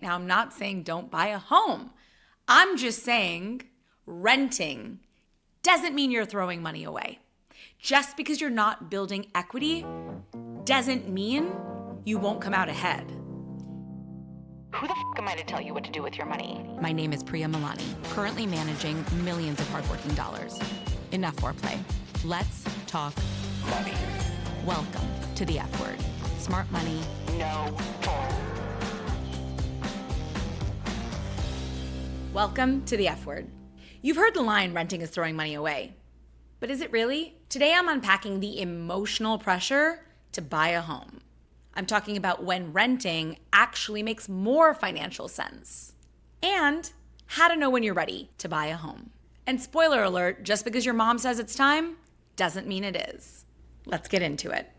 Now, I'm not saying don't buy a home. I'm just saying renting doesn't mean you're throwing money away. Just because you're not building equity doesn't mean you won't come out ahead. Who the f*** am I to tell you what to do with your money? My name is Priya Malani, currently managing millions of hardworking dollars. Enough foreplay. Let's talk Money. Welcome to the F word. Smart money. No bull. Welcome to the F word. You've heard the line, renting is throwing money away. But is it really? Today I'm unpacking the emotional pressure to buy a home. I'm talking about when renting actually makes more financial sense. And how to know when you're ready to buy a home. And spoiler alert, just because your mom says it's time, doesn't mean it is. Let's get into it.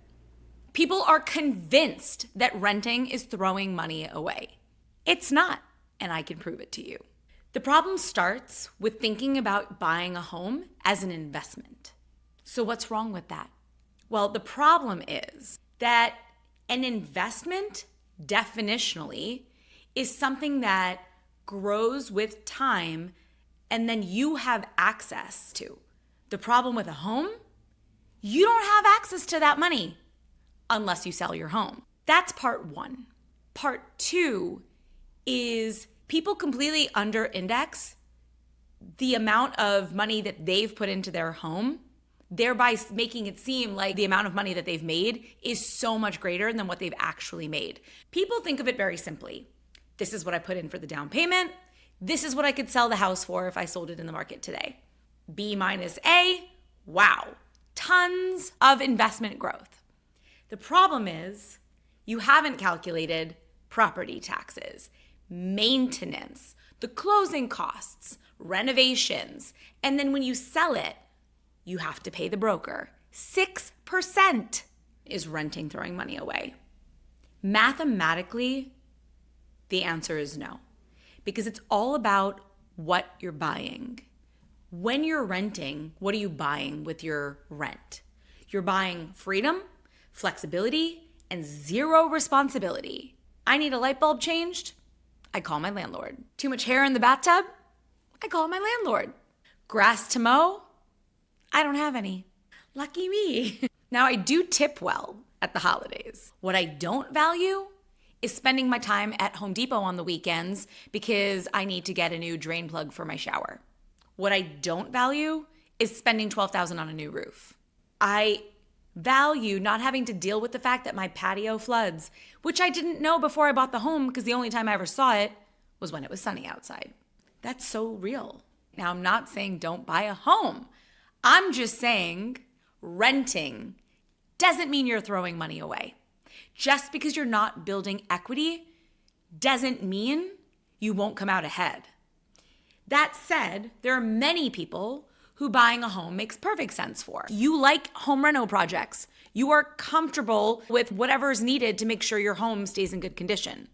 People are convinced that renting is throwing money away. It's not, and I can prove it to you. The problem starts with thinking about buying a home as an investment. So what's wrong with that? Well, the problem is that an investment, definitionally, is something that grows with time and then you have access to. The problem with a home, you don't have access to that money unless you sell your home. That's part one. Part two is people completely under-index the amount of money that they've put into their home, thereby making it seem like the amount of money that they've made is so much greater than what they've actually made. People think of it very simply. This is what I put in for the down payment. This is what I could sell the house for if I sold it in the market today. B minus A, wow, tons of investment growth. The problem is you haven't calculated property taxes, maintenance, the closing costs, renovations, and then when you sell it, you have to pay the broker. 6% is renting throwing money away. Mathematically, the answer is no, because it's all about what you're buying. When you're renting, what are you buying with your rent? You're buying freedom, flexibility, and zero responsibility. I need a light bulb changed? I call my landlord. Too much hair in the bathtub? I call my landlord. Grass to mow? I don't have any. Lucky me. Now, I do tip well at the holidays. What I don't value is spending my time at Home Depot on the weekends because I need to get a new drain plug for my shower. What I don't value is spending $12,000 on a new roof. I value not having to deal with the fact that my patio floods, which I didn't know before I bought the home because the only time I ever saw it was when it was sunny outside. That's so real. Now, I'm not saying don't buy a home. I'm just saying renting doesn't mean you're throwing money away. Just because you're not building equity doesn't mean you won't come out ahead. That said, there are many people who buying a home makes perfect sense for. You like home reno projects. You are comfortable with whatever is needed to make sure your home stays in good condition.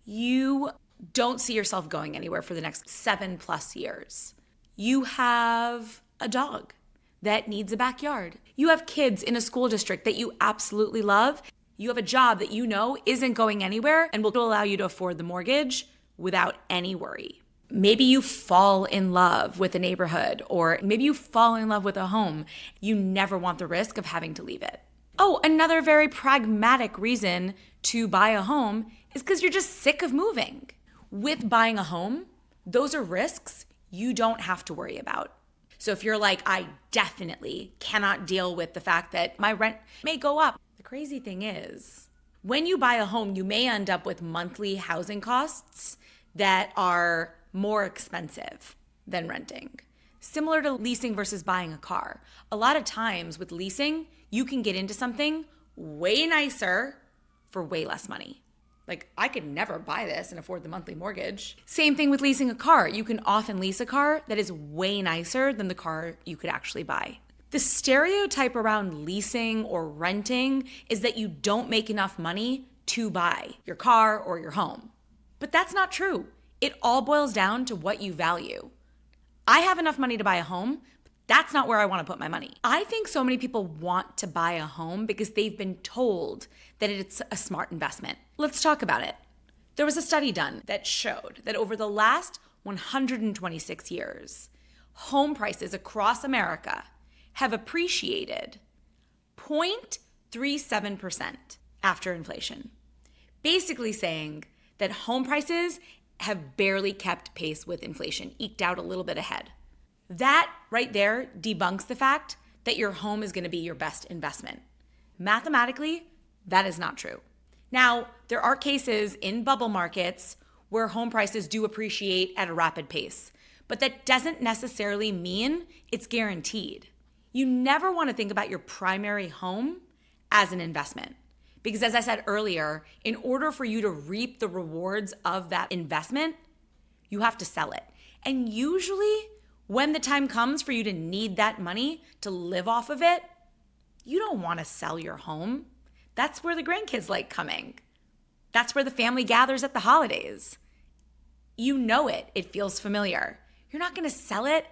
You don't see yourself going anywhere for the next 7+ years. You have a dog that needs a backyard. You have kids in a school district that you absolutely love. You have a job that you know isn't going anywhere and will allow you to afford the mortgage without any worry. Maybe you fall in love with a neighborhood, or maybe you fall in love with a home. You never want the risk of having to leave it. Oh, another very pragmatic reason to buy a home is because you're just sick of moving. With buying a home, those are risks you don't have to worry about. So if you're like, I definitely cannot deal with the fact that my rent may go up. The crazy thing is, when you buy a home, you may end up with monthly housing costs that are more expensive than renting. Similar to leasing versus buying a car. A lot of times with leasing, you can get into something way nicer for way less money. Like, I could never buy this and afford the monthly mortgage. Same thing with leasing a car. You can often lease a car that is way nicer than the car you could actually buy. The stereotype around leasing or renting is that you don't make enough money to buy your car or your home. But that's not true. It all boils down to what you value. I have enough money to buy a home, but that's not where I want to put my money. I think so many people want to buy a home because they've been told that it's a smart investment. Let's talk about it. There was a study done that showed that over the last 126 years, home prices across America have appreciated 0.37% after inflation. Basically saying that home prices have barely kept pace with inflation, eked out a little bit ahead. That right there debunks the fact that your home is going to be your best investment. Mathematically, that is not true. Now, there are cases in bubble markets where home prices do appreciate at a rapid pace, but that doesn't necessarily mean it's guaranteed. You never want to think about your primary home as an investment. Because as I said earlier, in order for you to reap the rewards of that investment, you have to sell it. And usually, when the time comes for you to need that money to live off of it, you don't want to sell your home. That's where the grandkids like coming. That's where the family gathers at the holidays. You know it. It feels familiar. You're not going to sell it.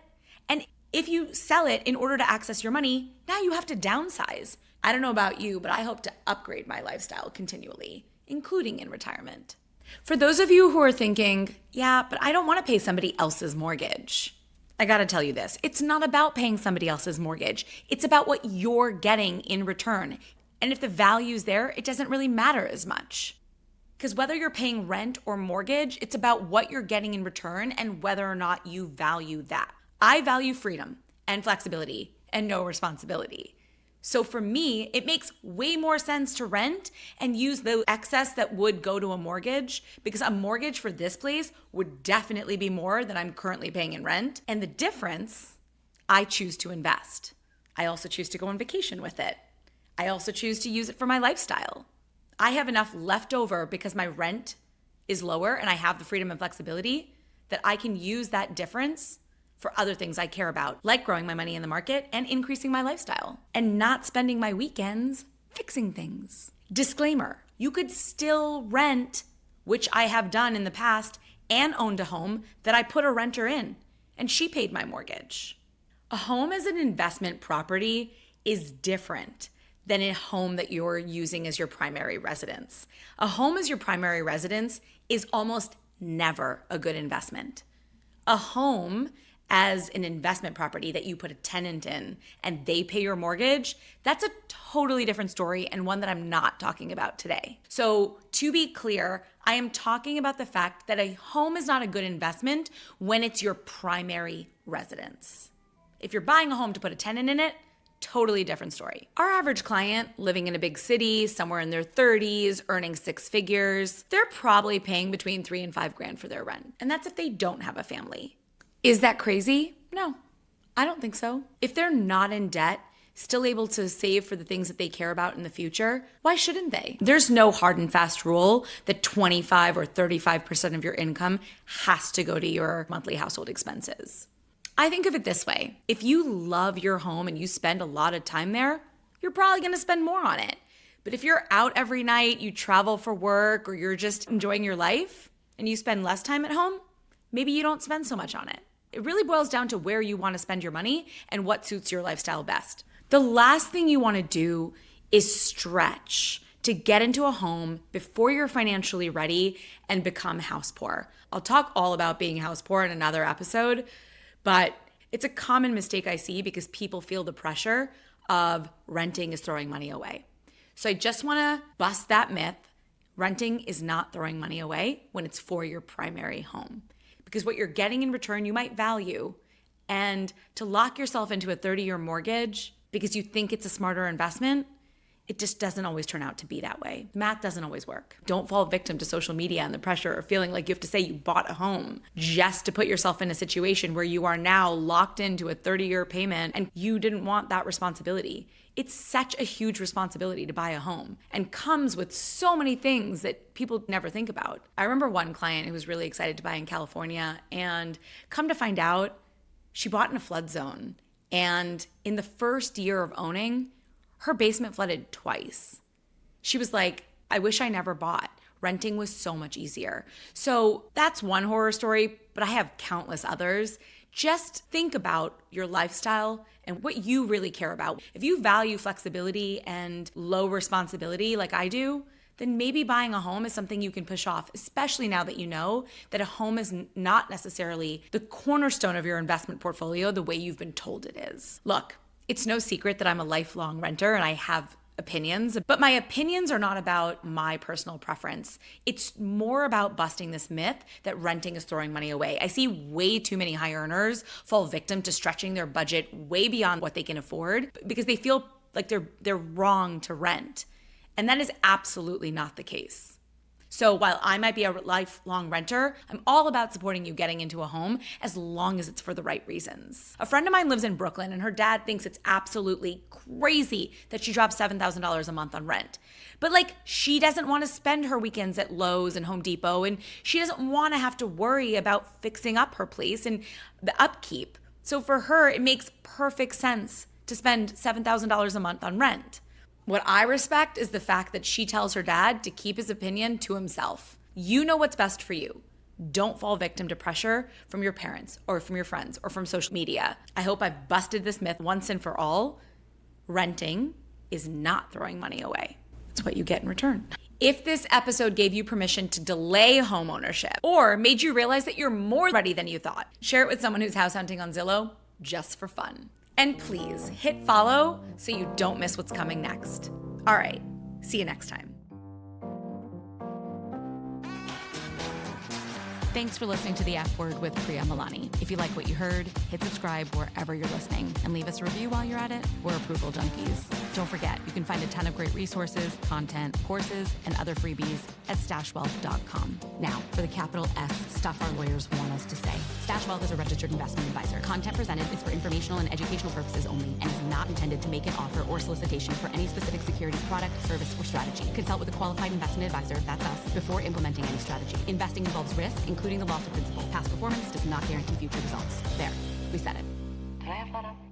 And if you sell it in order to access your money, now you have to downsize. I don't know about you, but I hope to upgrade my lifestyle continually, including in retirement. For those of you who are thinking, yeah, but I don't want to pay somebody else's mortgage, I got to tell you this. It's not about paying somebody else's mortgage. It's about what you're getting in return. And if the value's there, it doesn't really matter as much. Because whether you're paying rent or mortgage, it's about what you're getting in return and whether or not you value that. I value freedom and flexibility and no responsibility. So for me, it makes way more sense to rent and use the excess that would go to a mortgage, because a mortgage for this place would definitely be more than I'm currently paying in rent. And the difference, I choose to invest. I also choose to go on vacation with it. I also choose to use it for my lifestyle. I have enough left over because my rent is lower and I have the freedom and flexibility that I can use that difference for other things I care about, like growing my money in the market and increasing my lifestyle, and not spending my weekends fixing things. Disclaimer, you could still rent, which I have done in the past, and owned a home that I put a renter in, and she paid my mortgage. A home as an investment property is different than a home that you're using as your primary residence. A home as your primary residence is almost never a good investment. A home as an investment property that you put a tenant in and they pay your mortgage, that's a totally different story and one that I'm not talking about today. So to be clear, I am talking about the fact that a home is not a good investment when it's your primary residence. If you're buying a home to put a tenant in it, totally different story. Our average client living in a big city, somewhere in their 30s, earning six figures, they're probably paying between $3,000 and $5,000 for their rent. And that's if they don't have a family. Is that crazy? No, I don't think so. If they're not in debt, still able to save for the things that they care about in the future, why shouldn't they? There's no hard and fast rule that 25 or 35% of your income has to go to your monthly household expenses. I think of it this way. If you love your home and you spend a lot of time there, you're probably going to spend more on it. But if you're out every night, you travel for work, or you're just enjoying your life and you spend less time at home, maybe you don't spend so much on it. It really boils down to where you want to spend your money and what suits your lifestyle best. The last thing you want to do is stretch to get into a home before you're financially ready and become house poor. I'll talk all about being house poor in another episode, but it's a common mistake I see because people feel the pressure of renting is throwing money away. So I just want to bust that myth. Renting is not throwing money away when it's for your primary home. Because what you're getting in return, you might value. And to lock yourself into a 30-year mortgage because you think it's a smarter investment, it just doesn't always turn out to be that way. Math doesn't always work. Don't fall victim to social media and the pressure of feeling like you have to say you bought a home just to put yourself in a situation where you are now locked into a 30-year payment and you didn't want that responsibility. It's such a huge responsibility to buy a home and comes with so many things that people never think about. I remember one client who was really excited to buy in California, and come to find out, she bought in a flood zone. And in the first year of owning, her basement flooded twice. She was like, I wish I never bought. Renting was so much easier. So that's one horror story, but I have countless others. Just think about your lifestyle and what you really care about. If you value flexibility and low responsibility like I do, then maybe buying a home is something you can push off, especially now that you know that a home is not necessarily the cornerstone of your investment portfolio the way you've been told it is. Look, it's no secret that I'm a lifelong renter and I have opinions, but my opinions are not about my personal preference. It's more about busting this myth that renting is throwing money away. I see way too many high earners fall victim to stretching their budget way beyond what they can afford because they feel like they're wrong to rent. And that is absolutely not the case. So while I might be a lifelong renter, I'm all about supporting you getting into a home as long as it's for the right reasons. A friend of mine lives in Brooklyn and her dad thinks it's absolutely crazy that she drops $7,000 a month on rent. But she doesn't want to spend her weekends at Lowe's and Home Depot, and she doesn't want to have to worry about fixing up her place and the upkeep. So for her, it makes perfect sense to spend $7,000 a month on rent. What I respect is the fact that she tells her dad to keep his opinion to himself. You know what's best for you. Don't fall victim to pressure from your parents or from your friends or from social media. I hope I've busted this myth once and for all. Renting is not throwing money away. It's what you get in return. If this episode gave you permission to delay homeownership or made you realize that you're more ready than you thought, share it with someone who's house hunting on Zillow just for fun. And please hit follow so you don't miss what's coming next. All right, see you next time. Thanks for listening to The F Word with Priya Malani. If you like what you heard, hit subscribe wherever you're listening and leave us a review while you're at it. We're approval junkies. Don't forget, you can find a ton of great resources, content, courses, and other freebies at stashwealth.com. Now, for the capital S stuff our lawyers want us to say. StashWealth is a registered investment advisor. Content presented is for informational and educational purposes only and is not intended to make an offer or solicitation for any specific securities, product, service, or strategy. Consult with a qualified investment advisor, that's us, before implementing any strategy. Investing involves risk, including the loss of principal. Past performance does not guarantee future results. There, we said it. Did I have that up?